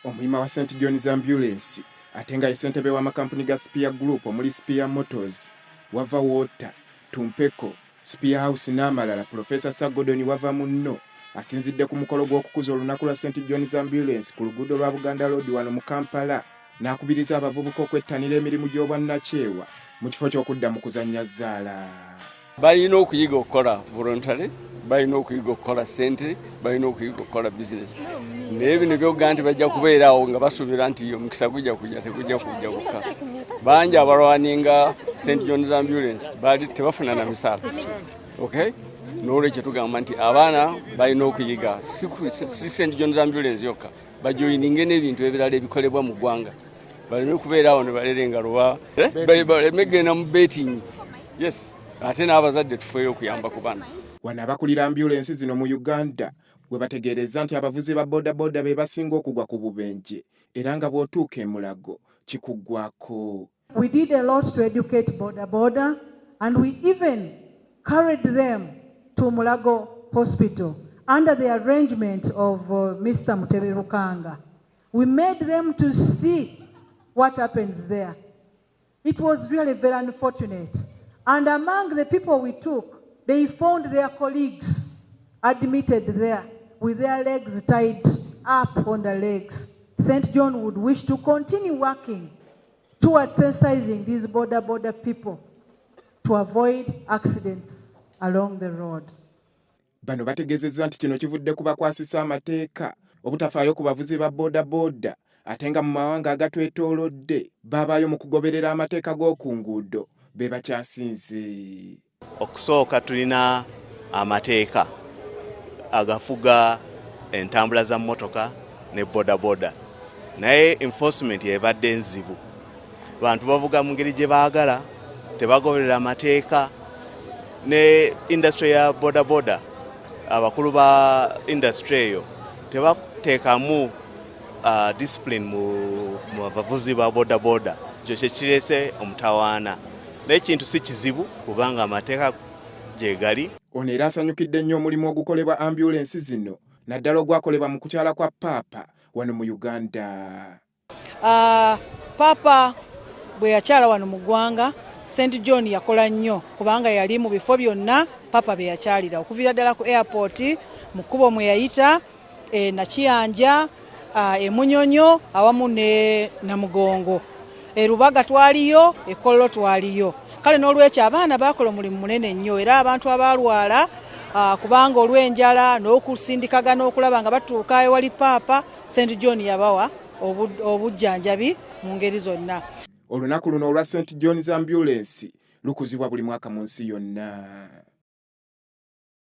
Omuyima wa St. John's Ambulance atenga ssentebe wa makampuni ga Spear Group omuli Spear Motors, Wava Water, Tumpeko, Spear House n'amalala Professor Gordon Wavamunno asinzidde ku mukolo gw'okukuza olunaku lwa St. John's Ambulance ku luguudo lwa Buganda Road wano mu Kampala n'akubiriza abavubuka okwettanira emirimu gy'obwanakyewa mu kifo kyokudda mukuzanya zaala. Balina okuyiga okukola voluntary, balina okuyiga okukola ssente, balina okuyiga okukola business. Naye bino byogga nti bajja kubeerawo nga basuubira nti omukisa gujja kujja tegujja kujja bukka. Bangi abalwaninga St. John's Ambulance tebafuna na misaala. Okay? N'olwekyo tugamba nti abaana balina okuyiga si St. John's Ambulance yokka bajoyininge n'ebintu ebirala ebikolebwa mu ggwanga. Baleme kubeerawo ne balerenga luwa baleme genda mu betting. Yes. Ate n'abazadde tufeeyo okuyamba ku bana. Wano abakulira ambulance zino mu Uganda we bategereeza nti abavuzi ba boda be basinga okugwa ku bubenje era nga bw'otuuka e Mulago kikuggwako. We did a lot to educate boda and we even carried them to Mulago Hospital under the arrangement of Mr. Muteberukanga. We made them to see what happens there. It was really very unfortunate. And among the people we took, they found their colleagues admitted there with their legs tied up on the legs. St. John would wish to continue working towards sensitizing these boda people to avoid accidents along the road. Bano bategezeeza nti kino kivudde kubakwasisa amateeka obutafaayo ku bavuzi ba boda ate nga mu mawanga agatwetoolodde babaayo mu kugoberera amateeka g'oku nguudo be bakyasinze. Okusooka tulina amateeka agafuga entambula za mmotoka ne boda. Naye enforcement ebadde nzibu. Bantu bavuga mu ngeri gye baagala, tebagoberera amateeka. Ne industry ya boda abakulu ba industry eyo tebateekamu discipline mu bavuzi ba boda. Ekyo kye kireese omutawaana. N'ekintu si kizibu kubanga amateeka gye gali. Ono era asanyukidde nnyo omulimu ogukolebwa ambulance zino naddala ogwakolebwa mu kukyala kwa Paapa wano mu Uganda. Paapa bwe yakyala wano mu ggwanga, St. John yakola nnyo kubanga yali mu bifo byonna Paapa bye yakyalira okuviira ddala ku airport, mu kkubo mwe yayita, Nakiyanja, Munyonyo awamu ne Namugongo. Rubaga twaliyo, Kololo twaliyo. Kale n'olwekyo abaana bakola omulimu munene nnyo era abantu abalwala kubanga olw'enjala n'okusindikagana okulaba nga batuuka ewali Paapa, St. John yabawa obujjanjabi mu ngeri zonna. Olunaku luno olwa St. John's Ambulance lukuzibwa buli mwaka mu nsi yonna.